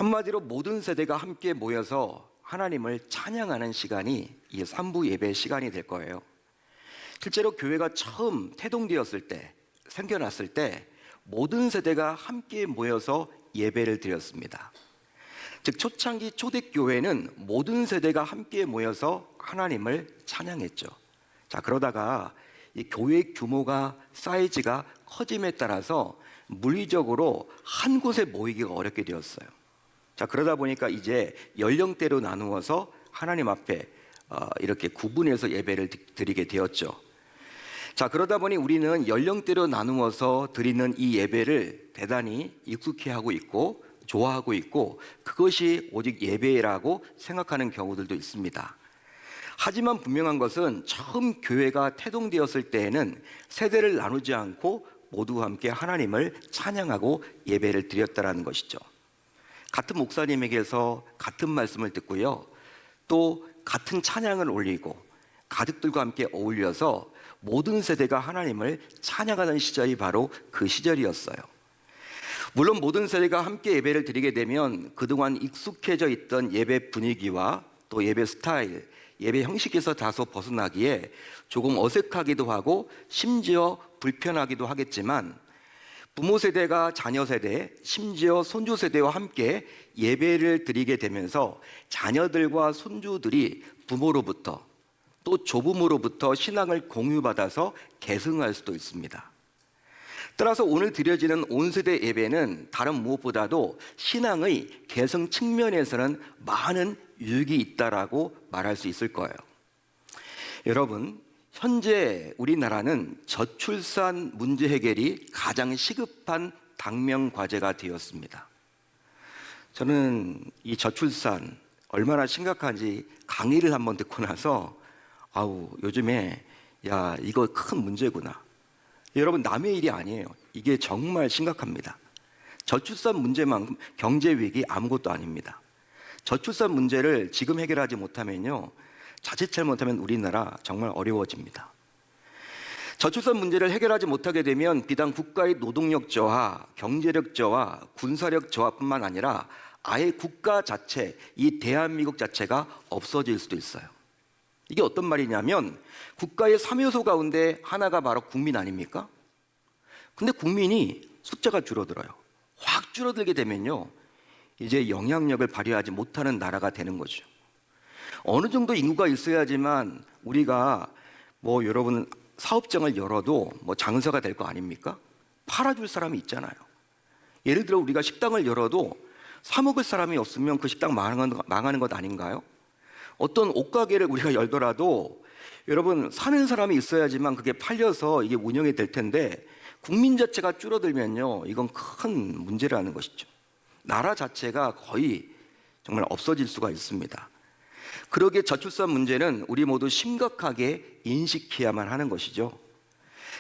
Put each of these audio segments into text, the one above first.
한마디로 모든 세대가 함께 모여서 하나님을 찬양하는 시간이 이 3부 예배 시간이 될 거예요. 실제로 교회가 처음 태동되었을 때, 생겨났을 때 모든 세대가 함께 모여서 예배를 드렸습니다. 즉 초창기 초대교회는 모든 세대가 함께 모여서 하나님을 찬양했죠. 자, 그러다가 이 교회 규모가 사이즈가 커짐에 따라서 물리적으로 한 곳에 모이기가 어렵게 되었어요. 자, 그러다 보니까 이제 연령대로 나누어서 하나님 앞에 이렇게 구분해서 예배를 드리게 되었죠. 자, 그러다 보니 우리는 연령대로 나누어서 드리는 이 예배를 대단히 익숙해하고 있고 좋아하고 있고 그것이 오직 예배라고 생각하는 경우들도 있습니다. 하지만 분명한 것은 처음 교회가 태동되었을 때에는 세대를 나누지 않고 모두 함께 하나님을 찬양하고 예배를 드렸다는 것이죠. 같은 목사님에게서 같은 말씀을 듣고요, 또 같은 찬양을 올리고 가족들과 함께 어울려서 모든 세대가 하나님을 찬양하던 시절이 바로 그 시절이었어요. 물론 모든 세대가 함께 예배를 드리게 되면 그동안 익숙해져 있던 예배 분위기와 또 예배 스타일, 예배 형식에서 다소 벗어나기에 조금 어색하기도 하고 심지어 불편하기도 하겠지만, 부모 세대가 자녀 세대, 심지어 손주 세대와 함께 예배를 드리게 되면서 자녀들과 손주들이 부모로부터 또 조부모로부터 신앙을 공유받아서 계승할 수도 있습니다. 따라서 오늘 드려지는 온세대 예배는 다른 무엇보다도 신앙의 계승 측면에서는 많은 유익이 있다라고 말할 수 있을 거예요. 여러분, 현재 우리나라는 저출산 문제 해결이 가장 시급한 당면 과제가 되었습니다. 저는 이 저출산 얼마나 심각한지 강의를 한번 듣고 나서 요즘에 이거 큰 문제구나. 여러분, 남의 일이 아니에요. 이게 정말 심각합니다. 저출산 문제만큼 경제 위기 아무것도 아닙니다. 저출산 문제를 지금 해결하지 못하면요, 자칫 잘못하면 우리나라 정말 어려워집니다. 저출산 문제를 해결하지 못하게 되면 비단 국가의 노동력 저하, 경제력 저하, 군사력 저하뿐만 아니라 아예 국가 자체, 이 대한민국 자체가 없어질 수도 있어요. 이게 어떤 말이냐면 국가의 3요소 가운데 하나가 바로 국민 아닙니까? 근데 국민이 숫자가 줄어들어요. 확 줄어들게 되면요, 이제 영향력을 발휘하지 못하는 나라가 되는 거죠. 어느 정도 인구가 있어야지만 우리가 여러분 사업장을 열어도 장사가 될 거 아닙니까? 팔아줄 사람이 있잖아요. 예를 들어 우리가 식당을 열어도 사 먹을 사람이 없으면 그 식당 망하는 것 아닌가요? 어떤 옷가게를 우리가 열더라도 여러분 사는 사람이 있어야지만 그게 팔려서 이게 운영이 될 텐데, 국민 자체가 줄어들면요, 이건 큰 문제라는 것이죠. 나라 자체가 거의 정말 없어질 수가 있습니다. 그러기에 저출산 문제는 우리 모두 심각하게 인식해야만 하는 것이죠.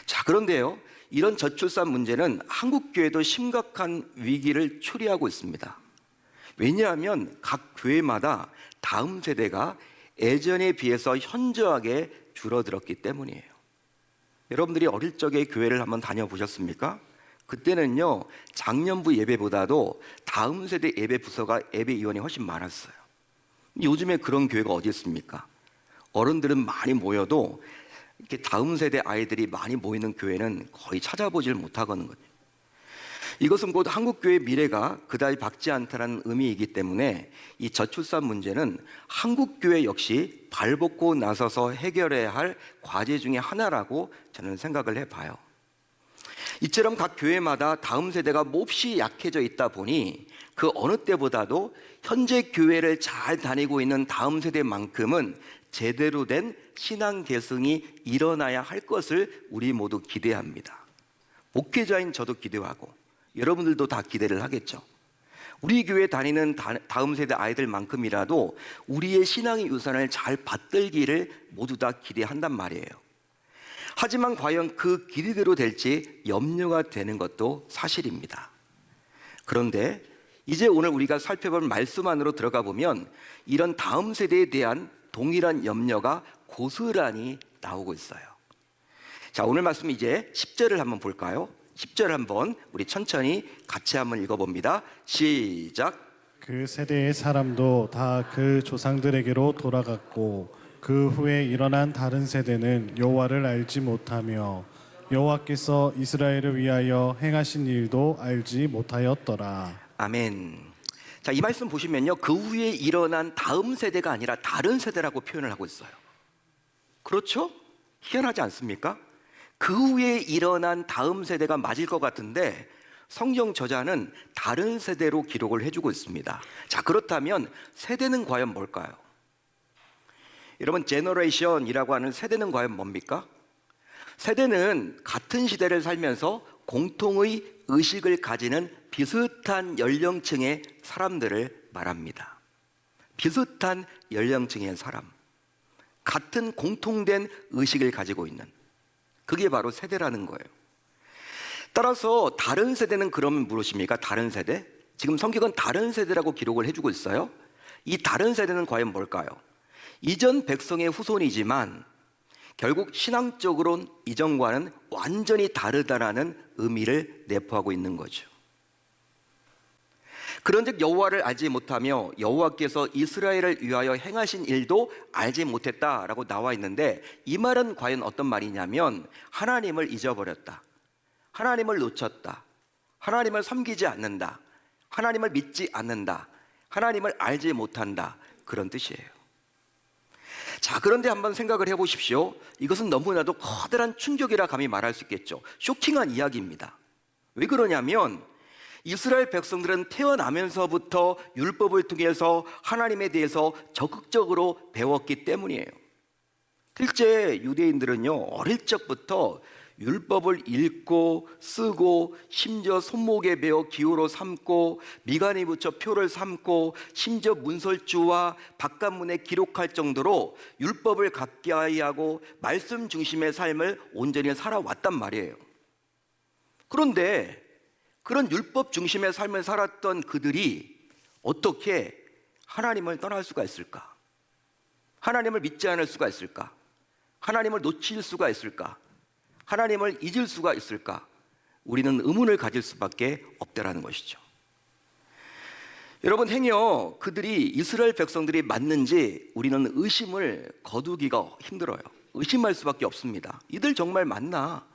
자, 그런데요, 이런 저출산 문제는 한국교회도 심각한 위기를 초래하고 있습니다. 왜냐하면 각 교회마다 다음 세대가 예전에 비해서 현저하게 줄어들었기 때문이에요. 여러분들이 어릴 적에 교회를 한번 다녀보셨습니까? 그때는요, 장년부 예배보다도 다음 세대 예배 부서가 예배위원이 훨씬 많았어요. 요즘에 그런 교회가 어디 있습니까? 어른들은 많이 모여도 이렇게 다음 세대 아이들이 많이 모이는 교회는 거의 찾아보질 못하는 거죠. 이것은 곧 한국교회의 미래가 그다지 밝지 않다는 의미이기 때문에 이 저출산 문제는 한국교회 역시 발벗고 나서서 해결해야 할 과제 중에 하나라고 저는 생각을 해봐요. 이처럼 각 교회마다 다음 세대가 몹시 약해져 있다 보니 그 어느 때보다도 현재 교회를 잘 다니고 있는 다음 세대만큼은 제대로 된 신앙 계승이 일어나야 할 것을 우리 모두 기대합니다. 목회자인 저도 기대하고 여러분들도 다 기대를 하겠죠. 우리 교회 다니는 다음 세대 아이들만큼이라도 우리의 신앙의 유산을 잘 받들기를 모두 다 기대한단 말이에요. 하지만 과연 그 기대대로 될지 염려가 되는 것도 사실입니다. 그런데 이제 오늘 우리가 살펴볼 말씀 안으로 들어가 보면 이런 다음 세대에 대한 동일한 염려가 고스란히 나오고 있어요. 자, 오늘 말씀 이제 10절을 한번 볼까요? 10절 한번 우리 천천히 같이 한번 읽어봅니다. 시작. 그 세대의 사람도 다 그 조상들에게로 돌아갔고 그 후에 일어난 다른 세대는 여호와를 알지 못하며 여호와께서 이스라엘을 위하여 행하신 일도 알지 못하였더라. 아멘. 자, 이 말씀 보시면요, 그 후에 일어난 다음 세대가 아니라 다른 세대라고 표현을 하고 있어요. 그렇죠? 희한하지 않습니까? 그 후에 일어난 다음 세대가 맞을 것 같은데 성경 저자는 다른 세대로 기록을 해주고 있습니다. 자, 그렇다면 세대는 과연 뭘까요? 여러분, 제너레이션이라고 하는 세대는 과연 뭡니까? 세대는 같은 시대를 살면서 공통의 의식을 가지는 비슷한 연령층의 사람들을 말합니다. 비슷한 연령층의 사람, 같은 공통된 의식을 가지고 있는, 그게 바로 세대라는 거예요. 따라서 다른 세대는 그러면 무엇입니까? 다른 세대? 지금 성경은 다른 세대라고 기록을 해주고 있어요. 이 다른 세대는 과연 뭘까요? 이전 백성의 후손이지만 결국 신앙적으로는 이전과는 완전히 다르다라는 의미를 내포하고 있는 거죠. 그런즉 여호와를 알지 못하며 여호와께서 이스라엘을 위하여 행하신 일도 알지 못했다라고 나와 있는데, 이 말은 과연 어떤 말이냐면 하나님을 잊어버렸다, 하나님을 놓쳤다, 하나님을 섬기지 않는다, 하나님을 믿지 않는다, 하나님을 알지 못한다, 그런 뜻이에요. 자, 그런데 한번 생각을 해보십시오. 이것은 너무나도 커다란 충격이라 감히 말할 수 있겠죠. 쇼킹한 이야기입니다. 왜 그러냐면 이스라엘 백성들은 태어나면서부터 율법을 통해서 하나님에 대해서 적극적으로 배웠기 때문이에요. 실제 유대인들은요, 어릴 적부터 율법을 읽고 쓰고 심지어 손목에 베어 기호로 삼고 미간에 붙여 표를 삼고 심지어 문설주와 바깥문에 기록할 정도로 율법을 가까이 하고 말씀 중심의 삶을 온전히 살아왔단 말이에요. 그런데 그런 율법 중심의 삶을 살았던 그들이 어떻게 하나님을 떠날 수가 있을까? 하나님을 믿지 않을 수가 있을까? 하나님을 놓칠 수가 있을까? 하나님을 잊을 수가 있을까? 우리는 의문을 가질 수밖에 없다라는 것이죠. 여러분, 행여 그들이 이스라엘 백성들이 맞는지 우리는 의심을 거두기가 힘들어요. 의심할 수밖에 없습니다. 이들 정말 맞나?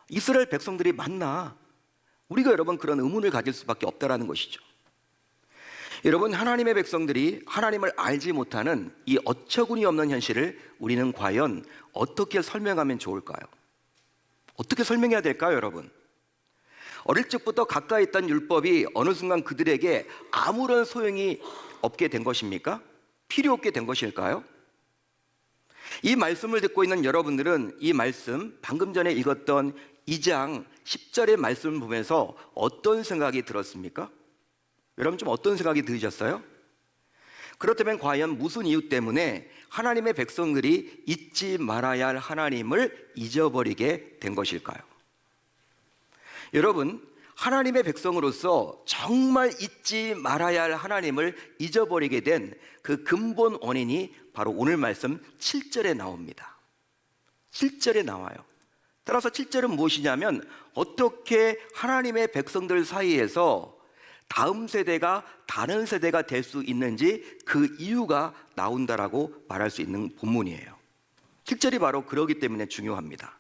이스라엘 백성들이 맞나? 우리가 여러분 그런 의문을 가질 수밖에 없다라는 것이죠. 여러분, 하나님의 백성들이 하나님을 알지 못하는 이 어처구니 없는 현실을 우리는 과연 어떻게 설명하면 좋을까요? 어떻게 설명해야 될까요, 여러분? 어릴 적부터 가까이 있던 율법이 어느 순간 그들에게 아무런 소용이 없게 된 것입니까? 필요 없게 된 것일까요? 이 말씀을 듣고 있는 여러분들은 이 말씀, 방금 전에 읽었던 2장 10절의 말씀을 보면서 어떤 생각이 들었습니까? 여러분, 좀 어떤 생각이 드셨어요? 그렇다면 과연 무슨 이유 때문에 하나님의 백성들이 잊지 말아야 할 하나님을 잊어버리게 된 것일까요? 여러분, 하나님의 백성으로서 정말 잊지 말아야 할 하나님을 잊어버리게 된 그 근본 원인이 바로 오늘 말씀 7절에 나옵니다. 7절에 나와요. 따라서 7절은 무엇이냐면 어떻게 하나님의 백성들 사이에서 다음 세대가 다른 세대가 될 수 있는지 그 이유가 나온다라고 말할 수 있는 본문이에요. 7절이 바로 그러기 때문에 중요합니다.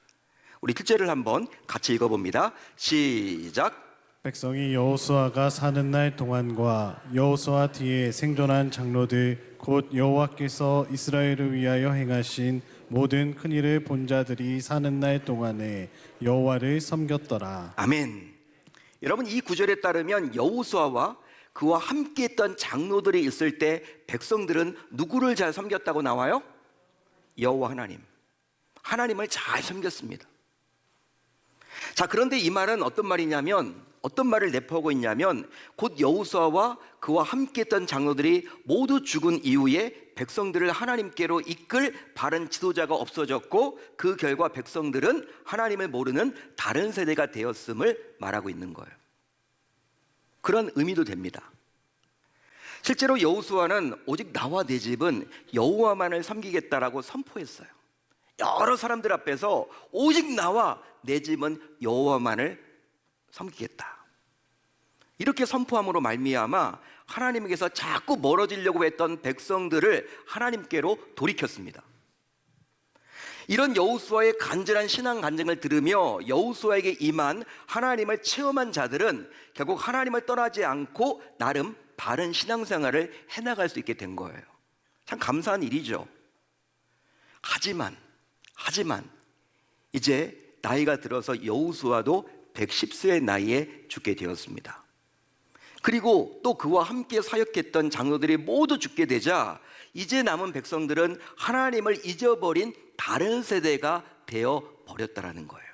우리 7절을 한번 같이 읽어봅니다. 시작. 백성이 여호수아가 사는 날 동안과 여호수아 뒤에 생존한 장로들 곧 여호와께서 이스라엘을 위하여 행하신 모든 큰 일을 본 자들이 사는 날 동안에 여호와를 섬겼더라. 아멘. 여러분, 이 구절에 따르면 여호수아와 그와 함께했던 장로들이 있을 때 백성들은 누구를 잘 섬겼다고 나와요? 여호와 하나님. 하나님을 잘 섬겼습니다. 자, 그런데 이 말은 어떤 말이냐면, 어떤 말을 내포하고 있냐면 곧 여호수아와 그와 함께했던 장로들이 모두 죽은 이후에 백성들을 하나님께로 이끌 바른 지도자가 없어졌고 그 결과 백성들은 하나님을 모르는 다른 세대가 되었음을 말하고 있는 거예요. 그런 의미도 됩니다. 실제로 여호수아는 오직 나와 내 집은 여호와만을 섬기겠다라고 선포했어요. 여러 사람들 앞에서 오직 나와 내 집은 여호와만을 섬기겠다. 이렇게 선포함으로 말미암아 하나님에게서 자꾸 멀어지려고 했던 백성들을 하나님께로 돌이켰습니다. 이런 여호수아의 간절한 신앙 간증을 들으며 여호수아에게 임한 하나님을 체험한 자들은 결국 하나님을 떠나지 않고 나름 바른 신앙생활을 해나갈 수 있게 된 거예요. 참 감사한 일이죠. 하지만 이제 나이가 들어서 여호수아도 110세의 나이에 죽게 되었습니다. 그리고 또 그와 함께 사역했던 장로들이 모두 죽게 되자 이제 남은 백성들은 하나님을 잊어버린 다른 세대가 되어 버렸다라는 거예요.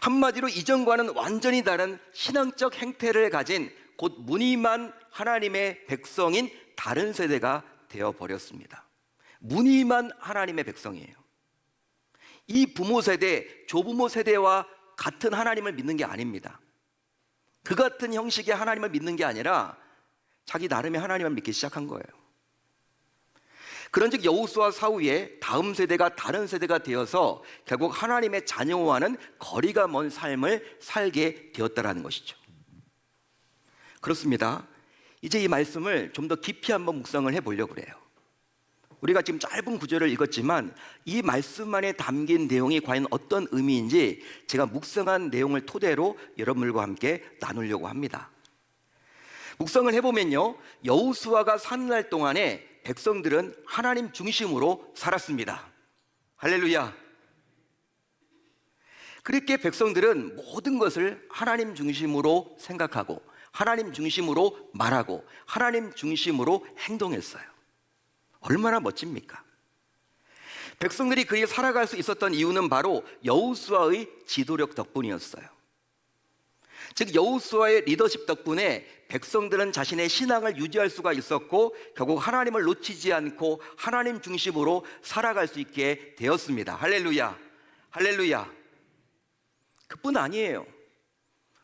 한마디로 이전과는 완전히 다른 신앙적 행태를 가진 곧 무늬만 하나님의 백성인 다른 세대가 되어 버렸습니다. 무늬만 하나님의 백성이에요. 이 부모 세대, 조부모 세대와 같은 하나님을 믿는 게 아닙니다. 그 같은 형식의 하나님을 믿는 게 아니라 자기 나름의 하나님을 믿기 시작한 거예요. 그런즉 여호수아 사후에 다음 세대가 다른 세대가 되어서 결국 하나님의 자녀와는 거리가 먼 삶을 살게 되었다라는 것이죠. 그렇습니다. 이제 이 말씀을 좀 더 깊이 한번 묵상을 해보려고 그래요. 우리가 지금 짧은 구절을 읽었지만 이 말씀 안에 담긴 내용이 과연 어떤 의미인지 제가 묵상한 내용을 토대로 여러분들과 함께 나누려고 합니다. 묵상을 해보면요, 여호수아가 사는 날 동안에 백성들은 하나님 중심으로 살았습니다. 할렐루야. 그렇게 백성들은 모든 것을 하나님 중심으로 생각하고 하나님 중심으로 말하고 하나님 중심으로 행동했어요. 얼마나 멋집니까? 백성들이 그렇게 살아갈 수 있었던 이유는 바로 여호수아의 지도력 덕분이었어요. 즉 여호수아의 리더십 덕분에 백성들은 자신의 신앙을 유지할 수가 있었고 결국 하나님을 놓치지 않고 하나님 중심으로 살아갈 수 있게 되었습니다. 할렐루야, 할렐루야. 그뿐 아니에요.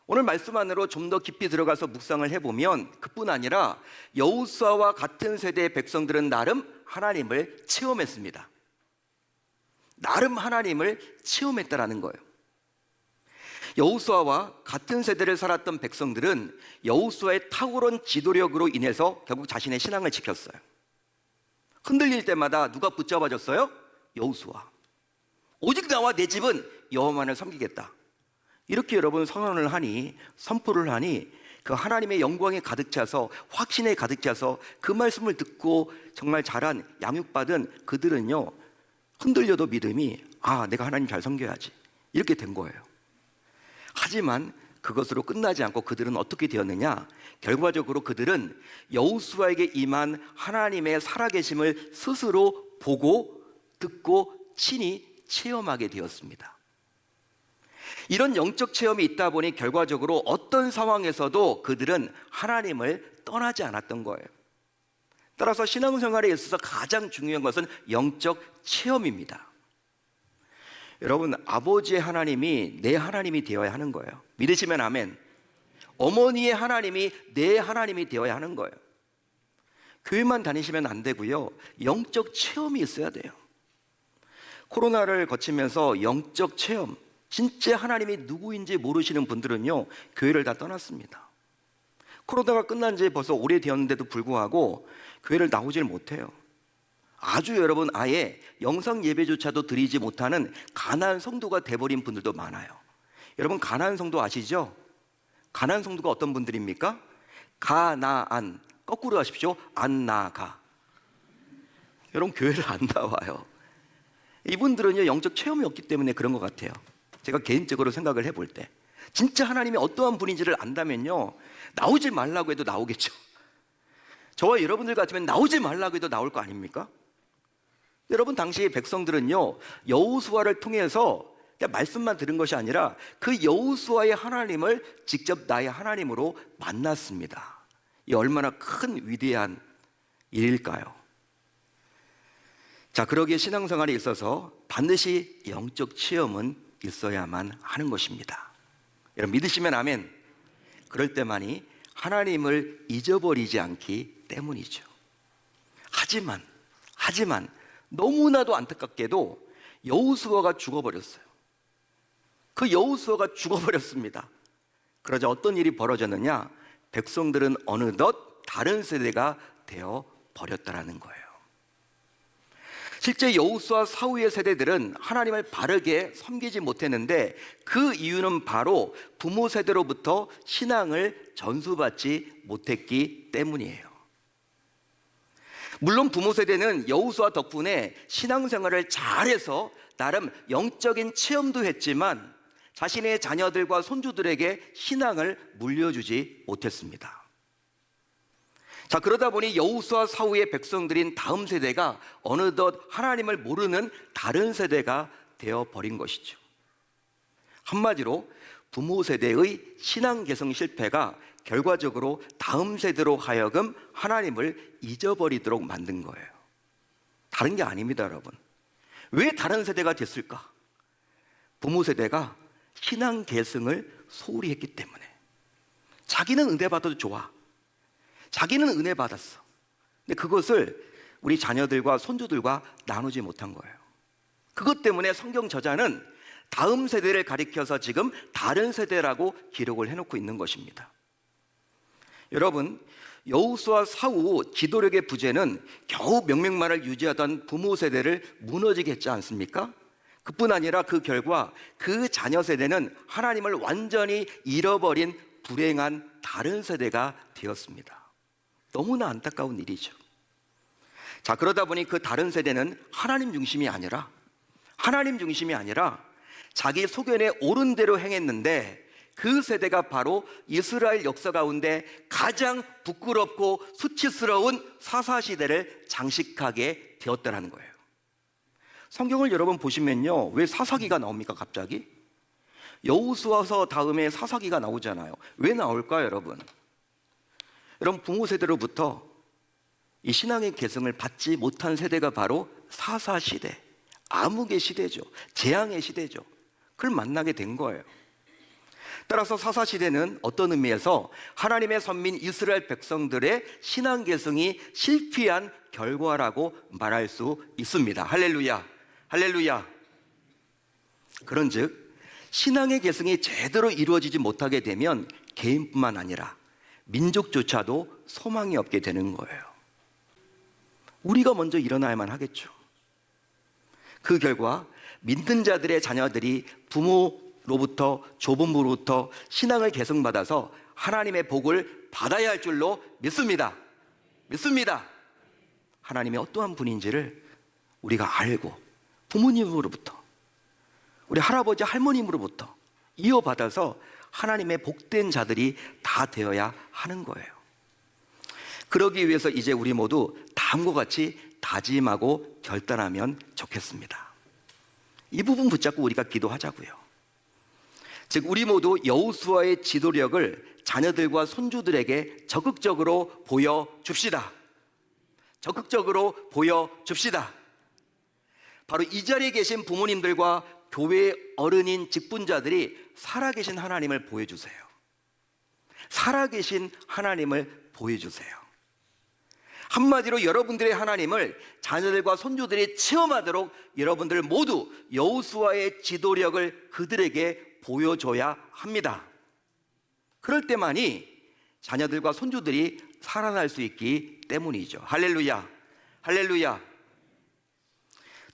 오늘 말씀 안으로 좀 더 깊이 들어가서 묵상을 해보면 그뿐 아니라 여호수아와 같은 세대의 백성들은 나름 하나님을 체험했습니다. 나름 하나님을 체험했다라는 거예요. 여호수아와 같은 세대를 살았던 백성들은 여호수아의 탁월한 지도력으로 인해서 결국 자신의 신앙을 지켰어요. 흔들릴 때마다 누가 붙잡아줬어요? 여호수아. 오직 나와 내 집은 여호와만을 섬기겠다. 이렇게 여러분 선언을 하니, 선포를 하니 그 하나님의 영광에 가득 차서 확신에 가득 차서 그 말씀을 듣고 정말 자란 양육받은 그들은요, 흔들려도 믿음이 내가 하나님 잘 섬겨야지 이렇게 된 거예요. 하지만 그것으로 끝나지 않고 그들은 어떻게 되었느냐? 결과적으로 그들은 여호수아에게 임한 하나님의 살아계심을 스스로 보고 듣고 친히 체험하게 되었습니다. 이런 영적 체험이 있다 보니 결과적으로 어떤 상황에서도 그들은 하나님을 떠나지 않았던 거예요. 따라서 신앙생활에 있어서 가장 중요한 것은 영적 체험입니다. 여러분, 아버지의 하나님이 내 하나님이 되어야 하는 거예요. 믿으시면 아멘. 어머니의 하나님이 내 하나님이 되어야 하는 거예요. 교회만 다니시면 안 되고요, 영적 체험이 있어야 돼요. 코로나를 거치면서 영적 체험, 진짜 하나님이 누구인지 모르시는 분들은요, 교회를 다 떠났습니다. 코로나가 끝난 지 벌써 오래되었는데도 불구하고 교회를 나오질 못해요. 아주 여러분 아예 영상 예배조차도 드리지 못하는 가난한 성도가 돼버린 분들도 많아요. 여러분 가난한 성도 아시죠? 가난한 성도가 어떤 분들입니까? 가나안, 거꾸로 하십시오. 안 나가. 여러분 교회를 안 나와요. 이분들은요 영적 체험이 없기 때문에 그런 것 같아요. 제가 개인적으로 생각을 해볼 때 진짜 하나님이 어떠한 분인지를 안다면요 나오지 말라고 해도 나오겠죠. 저와 여러분들 같으면 나오지 말라고 해도 나올 거 아닙니까? 여러분 당시 백성들은요 여호수아를 통해서 그냥 말씀만 들은 것이 아니라 그 여호수아의 하나님을 직접 나의 하나님으로 만났습니다. 이 얼마나 큰 위대한 일일까요? 자, 그러기에 신앙생활에 있어서 반드시 영적 체험은 있어야만 하는 것입니다. 여러분 믿으시면 아멘. 그럴 때만이 하나님을 잊어버리지 않기 때문이죠. 하지만 너무나도 안타깝게도 여호수아가 죽어버렸어요. 그 여호수아가 죽어버렸습니다. 그러자 어떤 일이 벌어졌느냐? 백성들은 어느덧 다른 세대가 되어 버렸다라는 거예요. 실제 여호수아 사후의 세대들은 하나님을 바르게 섬기지 못했는데 그 이유는 바로 부모 세대로부터 신앙을 전수받지 못했기 때문이에요. 물론 부모 세대는 여호수아 덕분에 신앙생활을 잘해서 나름 영적인 체험도 했지만 자신의 자녀들과 손주들에게 신앙을 물려주지 못했습니다. 자, 그러다 보니 여호수아 사후의 백성들인 다음 세대가 어느덧 하나님을 모르는 다른 세대가 되어버린 것이죠. 한마디로 부모 세대의 신앙 개성 실패가 결과적으로 다음 세대로 하여금 하나님을 잊어버리도록 만든 거예요. 다른 게 아닙니다, 여러분. 왜 다른 세대가 됐을까? 부모 세대가 신앙 계승을 소홀히 했기 때문에. 자기는 은혜 받아도 좋아. 자기는 은혜 받았어. 근데 그것을 우리 자녀들과 손주들과 나누지 못한 거예요. 그것 때문에 성경 저자는 다음 세대를 가리켜서 지금 다른 세대라고 기록을 해놓고 있는 것입니다. 여러분, 여호수아 사후 지도력의 부재는 겨우 명맥만을 유지하던 부모 세대를 무너지게 했지 않습니까? 그뿐 아니라 그 결과 그 자녀 세대는 하나님을 완전히 잃어버린 불행한 다른 세대가 되었습니다. 너무나 안타까운 일이죠. 자, 그러다 보니 그 다른 세대는 하나님 중심이 아니라 자기 소견에 옳은 대로 행했는데 그 세대가 바로 이스라엘 역사 가운데 가장 부끄럽고 수치스러운 사사시대를 장식하게 되었다는 거예요. 성경을 여러분 보시면요, 왜 사사기가 나옵니까 갑자기? 여호수아서 다음에 사사기가 나오잖아요. 왜 나올까요, 여러분? 여러분, 부모 세대로부터 이 신앙의 계승을 받지 못한 세대가 바로 사사시대, 암흑의 시대죠. 재앙의 시대죠. 그걸 만나게 된 거예요. 따라서 사사시대는 어떤 의미에서 하나님의 선민 이스라엘 백성들의 신앙 계승이 실패한 결과라고 말할 수 있습니다. 할렐루야, 할렐루야. 그런즉 신앙의 계승이 제대로 이루어지지 못하게 되면 개인뿐만 아니라 민족조차도 소망이 없게 되는 거예요. 우리가 먼저 일어나야만 하겠죠. 그 결과 믿는 자들의 자녀들이 부모로부터 조부모로부터 신앙을 계승받아서 하나님의 복을 받아야 할 줄로 믿습니다. 하나님이 어떠한 분인지를 우리가 알고 부모님으로부터, 우리 할아버지 할머님으로부터 이어받아서 하나님의 복된 자들이 다 되어야 하는 거예요. 그러기 위해서 이제 우리 모두 다음과 같이 다짐하고 결단하면 좋겠습니다. 이 부분 붙잡고 우리가 기도하자고요. 즉, 우리 모두 여호수아의 지도력을 자녀들과 손주들에게 적극적으로 보여줍시다. 바로 이 자리에 계신 부모님들과 교회 어른인 직분자들이 살아계신 하나님을 보여주세요. 한마디로 여러분들의 하나님을 자녀들과 손주들이 체험하도록 여러분들 모두 여호수아의 지도력을 그들에게 보여줘야 합니다. 그럴 때만이 자녀들과 손주들이 살아날 수 있기 때문이죠. 할렐루야.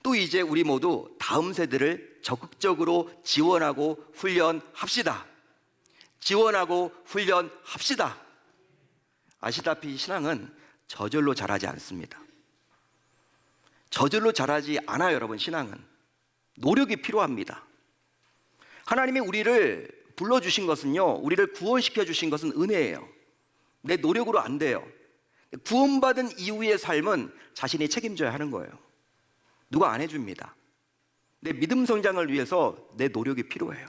또 이제 우리 모두 다음 세대를 적극적으로 지원하고 훈련합시다. 아시다시피 신앙은 저절로 자라지 않습니다. 저절로 자라지 않아요, 여러분. 신앙은 노력이 필요합니다. 하나님이 우리를 불러주신 것은요, 우리를 구원시켜 주신 것은 은혜예요. 내 노력으로 안 돼요. 구원받은 이후의 삶은 자신이 책임져야 하는 거예요. 누가 안 해줍니다. 내 믿음 성장을 위해서 내 노력이 필요해요.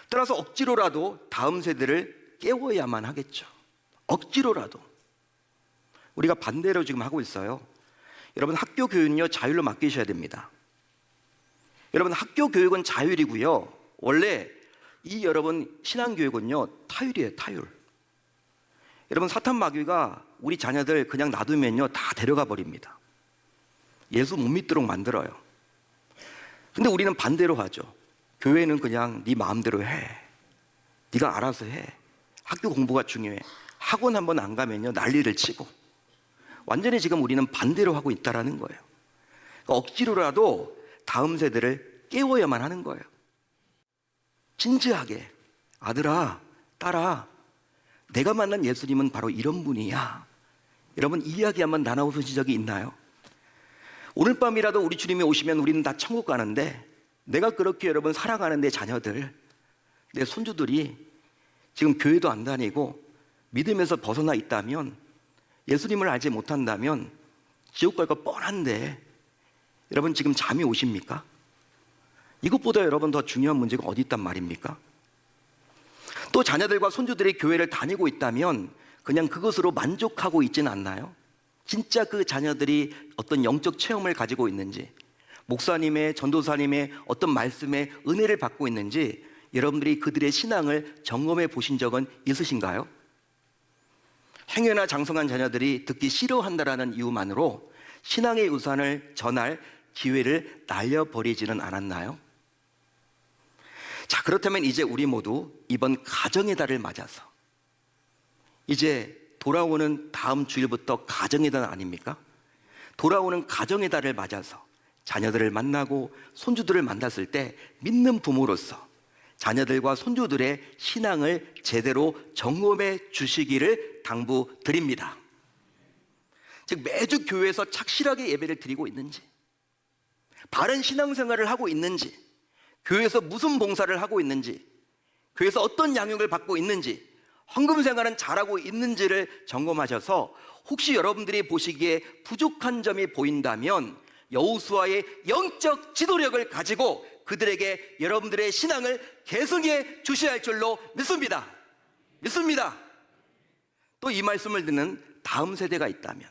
따라서 억지로라도 다음 세대를 깨워야만 하겠죠. 억지로라도. 우리가 반대로 지금 하고 있어요. 여러분, 학교 교육은요, 자율로 맡기셔야 됩니다. 여러분, 학교 교육은 자율이고요, 원래 이 여러분 신앙교육은요 타율이에요. 타율. 여러분, 사탄 마귀가 우리 자녀들 그냥 놔두면요 다 데려가 버립니다. 예수 못 믿도록 만들어요. 근데 우리는 반대로 하죠. 교회는 그냥 네 마음대로 해. 네가 알아서 해. 학교 공부가 중요해. 학원 한번 안 가면요 난리를 치고. 완전히 지금 우리는 반대로 하고 있다라는 거예요. 그러니까 억지로라도 다음 세대를 깨워야만 하는 거예요. 진지하게, 아들아, 딸아, 내가 만난 예수님은 바로 이런 분이야. 여러분 이야기 한번 나눠보신 적이 있나요? 오늘 밤이라도 우리 주님이 오시면 우리는 다 천국 가는데, 내가 그렇게 여러분 사랑하는 내 자녀들, 내 손주들이 지금 교회도 안 다니고 믿음에서 벗어나 있다면, 예수님을 알지 못한다면 지옥 갈 거 뻔한데 여러분 지금 잠이 오십니까? 이것보다 여러분 더 중요한 문제가 어디 있단 말입니까? 또 자녀들과 손주들이 교회를 다니고 있다면 그냥 그것으로 만족하고 있지는 않나요? 진짜 그 자녀들이 어떤 영적 체험을 가지고 있는지, 목사님의, 전도사님의 어떤 말씀에 은혜를 받고 있는지 여러분들이 그들의 신앙을 점검해 보신 적은 있으신가요? 행여나 장성한 자녀들이 듣기 싫어한다라는 이유만으로 신앙의 우산을 전할 기회를 날려버리지는 않았나요? 자, 그렇다면 이제 우리 모두 이번 가정의 달을 맞아서 이제 돌아오는 다음 주일부터 가정의 달 아닙니까? 돌아오는 가정의 달을 맞아서 자녀들을 만나고 손주들을 만났을 때 믿는 부모로서 자녀들과 손주들의 신앙을 제대로 점검해 주시기를 당부드립니다. 즉 매주 교회에서 착실하게 예배를 드리고 있는지, 바른 신앙생활을 하고 있는지, 교회에서 무슨 봉사를 하고 있는지, 교회에서 어떤 양육을 받고 있는지, 헌금 생활은 잘하고 있는지를 점검하셔서 혹시 여러분들이 보시기에 부족한 점이 보인다면 여호수아의 영적 지도력을 가지고 그들에게 여러분들의 신앙을 계승해 주셔야 할 줄로 믿습니다. 또 이 말씀을 듣는 다음 세대가 있다면,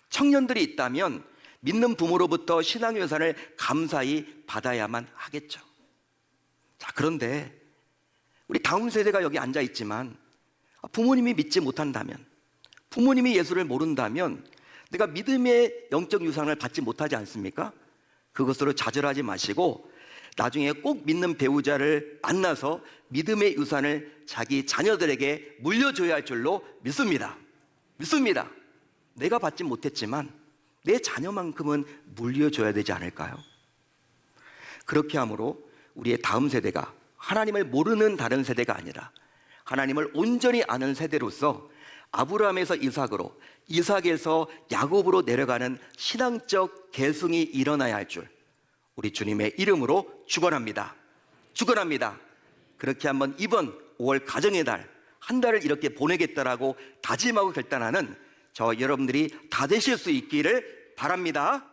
청년들이 있다면 믿는 부모로부터 신앙의 유산을 감사히 받아야만 하겠죠. 자, 그런데 우리 다음 세대가 여기 앉아 있지만 부모님이 믿지 못한다면, 부모님이 예수를 모른다면 내가 믿음의 영적 유산을 받지 못하지 않습니까? 그것으로 좌절하지 마시고 나중에 꼭 믿는 배우자를 만나서 믿음의 유산을 자기 자녀들에게 물려줘야 할 줄로 믿습니다. 내가 받지 못했지만 내 자녀만큼은 물려줘야 되지 않을까요? 그렇게 함으로 우리의 다음 세대가 하나님을 모르는 다른 세대가 아니라 하나님을 온전히 아는 세대로서 아브라함에서 이삭으로, 이삭에서 야곱으로 내려가는 신앙적 계승이 일어나야 할 줄 우리 주님의 이름으로 축원합니다. 그렇게 한번 이번 5월 가정의 달, 한 달을 이렇게 보내겠다라고 다짐하고 결단하는 저 여러분들이 다 되실 수 있기를 바랍니다.